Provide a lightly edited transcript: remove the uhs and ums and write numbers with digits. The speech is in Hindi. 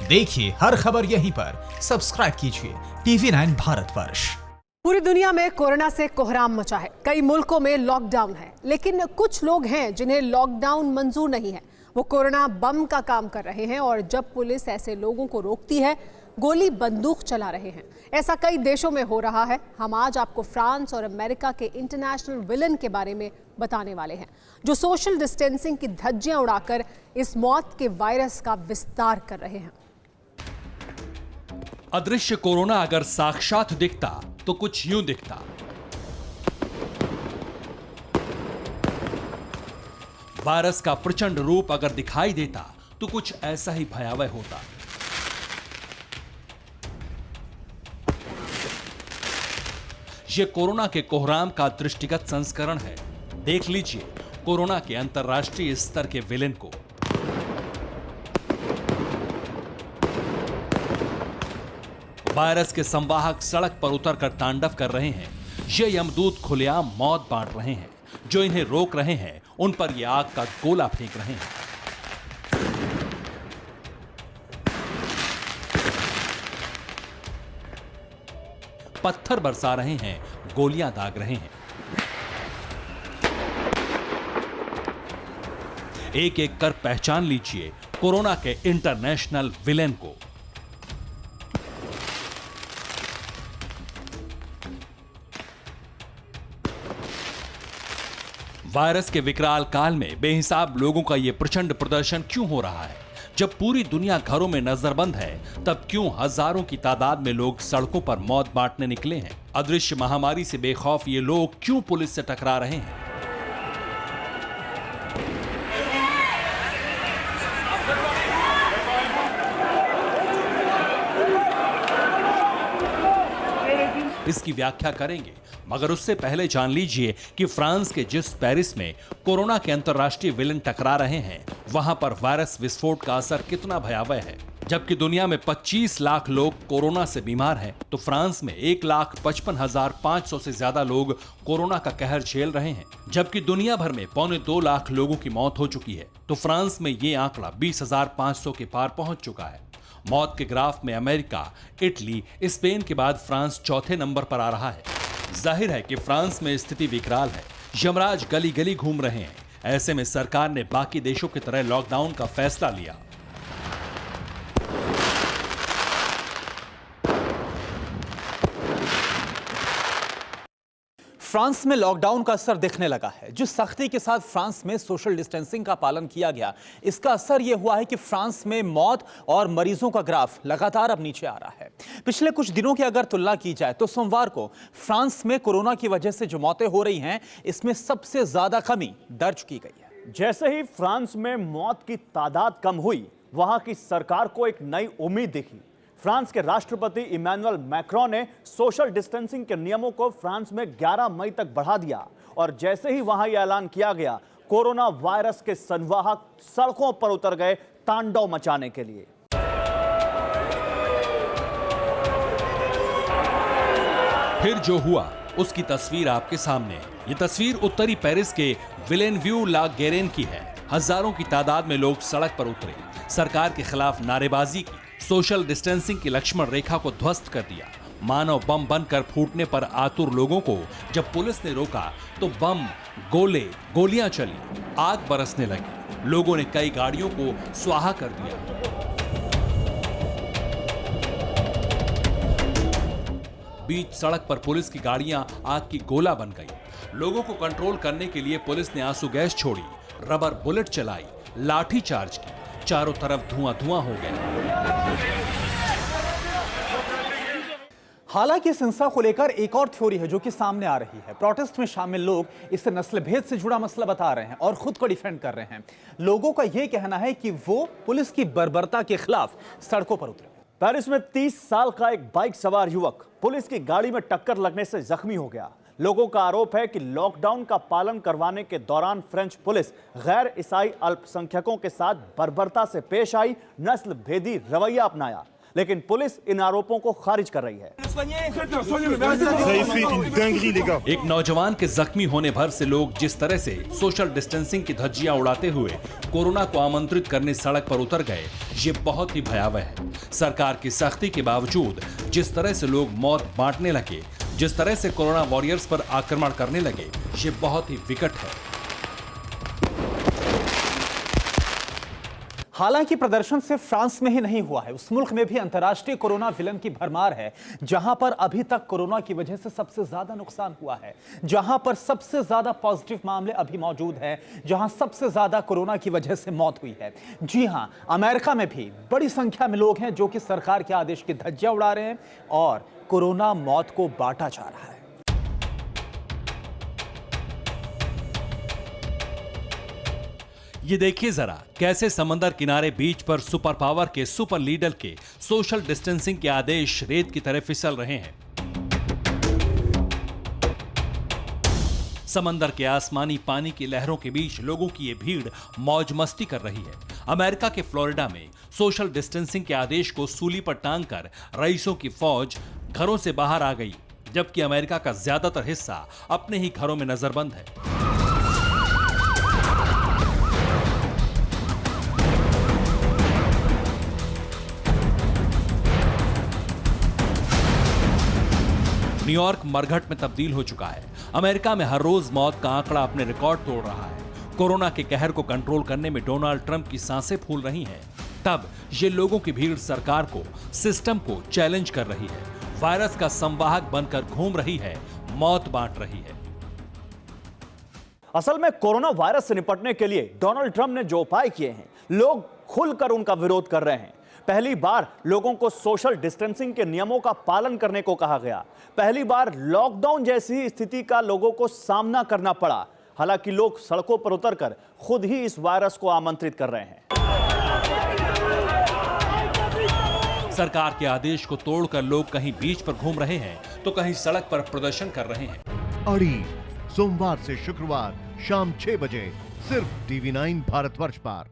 देखिए हर खबर यहीं पर। सब्सक्राइब कीजिए TV9 भारतवर्ष। पूरी दुनिया में कोरोना से कोहराम मचा है। कई मुल्कों में लॉकडाउन है, लेकिन कुछ लोग हैं जिन्हें लॉकडाउन मंजूर नहीं है। वो कोरोना बम का काम कर रहे हैं और जब पुलिस ऐसे लोगों को रोकती है, गोली बंदूक चला रहे हैं। ऐसा कई देशों में हो रहा है। हम आज आपको फ्रांस और अमेरिका के इंटरनेशनल विलन के बारे में बताने वाले हैं, जो सोशल डिस्टेंसिंग की धज्जियां उड़ाकर इस मौत के वायरस का विस्तार कर रहे हैं। अदृश्य कोरोना अगर साक्षात दिखता तो कुछ यूं दिखता। वायरस का प्रचंड रूप अगर दिखाई देता तो कुछ ऐसा ही भयावह होता। यह कोरोना के कोहराम का दृष्टिगत संस्करण है। देख लीजिए कोरोना के अंतर्राष्ट्रीय स्तर के विलेन को। वायरस के संवाहक सड़क पर उतरकर तांडव कर रहे हैं। ये यमदूत खुलेआम मौत बांट रहे हैं। जो इन्हें रोक रहे हैं उन पर ये आग का गोला फेंक रहे हैं। पत्थर बरसा रहे हैं, गोलियां दाग रहे हैं। एक एक कर पहचान लीजिए कोरोना के इंटरनेशनल विलेन को। वायरस के विकराल काल में बेहिसाब लोगों का यह प्रचंड प्रदर्शन क्यों हो रहा है? जब पूरी दुनिया घरों में नजरबंद है, तब क्यों हजारों की तादाद में लोग सड़कों पर मौत बांटने निकले हैं? अदृश्य महामारी से बेखौफ ये लोग क्यों पुलिस से टकरा रहे हैं? इसकी व्याख्या करेंगे, मगर उससे पहले जान लीजिए कि फ्रांस के जिस पेरिस में कोरोना के अंतर्राष्ट्रीय विलेन टकरा रहे हैं, वहां पर वायरस विस्फोट का असर कितना भयावह है। जबकि दुनिया में 25 लाख लोग कोरोना से बीमार हैं, तो फ्रांस में 1,55,500 से ज्यादा लोग कोरोना का कहर झेल रहे हैं। जबकि दुनिया भर में 2.25 लाख लोगों की मौत हो चुकी है, तो फ्रांस में ये आंकड़ा 20,500 के पार पहुंच चुका है। मौत के ग्राफ में अमेरिका, इटली, स्पेन के बाद फ्रांस चौथे नंबर पर आ रहा है। जाहिर है कि फ्रांस में स्थिति विकराल है। यमराज गली गली घूम रहे हैं। ऐसे में सरकार ने बाकी देशों की तरह लॉकडाउन का फैसला लिया। फ्रांस में लॉकडाउन का असर दिखने लगा है। जिस सख्ती के साथ फ्रांस में सोशल डिस्टेंसिंग का पालन किया गया, इसका असर यह हुआ है कि फ्रांस में मौत और मरीजों का ग्राफ लगातार अब नीचे आ रहा है। पिछले कुछ दिनों की अगर तुलना की जाए तो सोमवार को फ्रांस में कोरोना की वजह से जो मौतें हो रही हैं, इसमें सबसे ज्यादा कमी दर्ज की गई है। जैसे ही फ्रांस में मौत की तादाद कम हुई, वहां की सरकार को एक नई उम्मीद दिखी। फ्रांस के राष्ट्रपति इमैनुअल मैक्रोन ने सोशल डिस्टेंसिंग के नियमों को फ्रांस में 11 मई तक बढ़ा दिया और जैसे ही वहां यह ऐलान किया गया, कोरोना वायरस के संवाहक सड़कों पर उतर गए तांडव मचाने के लिए। फिर जो हुआ उसकी तस्वीर आपके सामने। ये तस्वीर उत्तरी पेरिस के विलेनव्यू ला गेरेन की है। हजारों की तादाद में लोग सड़क पर उतरे, सरकार के खिलाफ नारेबाजी की, सोशल डिस्टेंसिंग की लक्ष्मण रेखा को ध्वस्त कर दिया। मानव बम बनकर फूटने पर आतुर लोगों को जब पुलिस ने रोका तो बम, गोलियां चली, आग बरसने लगी। लोगों ने कई गाड़ियों को स्वाहा कर दिया। बीच सड़क पर पुलिस की गाड़ियां आग की गोला बन गई। लोगों को कंट्रोल करने के लिए पुलिस ने आंसू गैस छोड़ी, रबर बुलेट चलाई, लाठी चार्ज की। चारों तरफ धुआं हो गया। हालांकि इस हिंसा को लेकर एक और थ्योरी है जो कि सामने आ रही है। प्रोटेस्ट में शामिल लोग इसे नस्ल भेद से जुड़ा मसला बता रहे हैं और खुद को डिफेंड कर रहे हैं। लोगों का यह कहना है कि वो पुलिस की बर्बरता के खिलाफ सड़कों पर उतरे। पेरिस में 30 साल का एक बाइक सवार युवक पुलिस की गाड़ी में टक्कर लगने से जख्मी हो गया। लोगों का आरोप है कि लॉकडाउन का पालन करवाने के दौरान फ्रेंच पुलिस गैर ईसाई अल्पसंख्यकों के साथ बर्बरता से पेश आई, नस्ल भेदी रवैया अपनाया। लेकिन पुलिस इन आरोपों को खारिज कर रही है। एक नौजवान के जख्मी होने भर से लोग जिस तरह से सोशल डिस्टेंसिंग की धज्जियां उड़ाते हुए कोरोना को आमंत्रित करने सड़क पर उतर गए, ये बहुत ही भयावह है। सरकार की सख्ती के बावजूद जिस तरह से लोग मौत बांटने लगे, जिस तरह से कोरोना वॉरियर्स पर आक्रमण करने लगे, ये बहुत ही विकट है। हालांकि प्रदर्शन सिर्फ फ्रांस में ही नहीं हुआ है, उस मुल्क में भी अंतर्राष्ट्रीय कोरोना विलन की भरमार है जहां पर अभी तक कोरोना की वजह से सबसे ज्यादा नुकसान हुआ है, जहां पर सबसे ज्यादा पॉजिटिव मामले अभी मौजूद हैं, जहां सबसे ज्यादा कोरोना की वजह से मौत हुई है। जी हां, अमेरिका में भी बड़ी संख्या में लोग हैं जो कि सरकार के आदेश की धज्जियां उड़ा रहे हैं और कोरोना मौत को बांटा जा रहा है। ये देखिए जरा कैसे समंदर किनारे बीच पर सुपर पावर के सुपर लीडर के सोशल डिस्टेंसिंग के आदेश रेत की तरह फिसल रहे हैं। समंदर के आसमानी पानी की लहरों के बीच लोगों की ये भीड़ मौज मस्ती कर रही है। अमेरिका के फ्लोरिडा में सोशल डिस्टेंसिंग के आदेश को सूली पर टांगकर रईसों की फौज घरों से बाहर आ गई, जबकि अमेरिका का ज्यादातर हिस्सा अपने ही घरों में नजरबंद है। न्यूयॉर्क मरघट में तब्दील हो चुका है। अमेरिका में हर रोज मौत का आंकड़ा अपने रिकॉर्ड तोड़ रहा है। कोरोना के कहर को कंट्रोल करने में डोनाल्ड ट्रंप की सांसें फूल रही हैं। तब ये लोगों की भीड़ सरकार को, सिस्टम को चैलेंज कर रही है, वायरस का संवाहक बनकर घूम रही है, मौत बांट रही है। असल में कोरोना वायरस से निपटने के लिए डोनाल्ड ट्रंप ने जो उपाय किए हैं, लोग खुलकर उनका विरोध कर रहे हैं। पहली बार लोगों को सोशल डिस्टेंसिंग के नियमों का पालन करने को कहा गया। पहली बार लॉकडाउन जैसी स्थिति का लोगों को सामना करना पड़ा। हालांकि लोग सड़कों पर उतरकर खुद ही इस वायरस को आमंत्रित कर रहे हैं। सरकार के आदेश को तोड़कर लोग कहीं बीच पर घूम रहे हैं तो कहीं सड़क पर प्रदर्शन कर रहे हैं। अड़ी सोमवार से शुक्रवार शाम 6 बजे सिर्फ TV9 भारतवर्ष पर।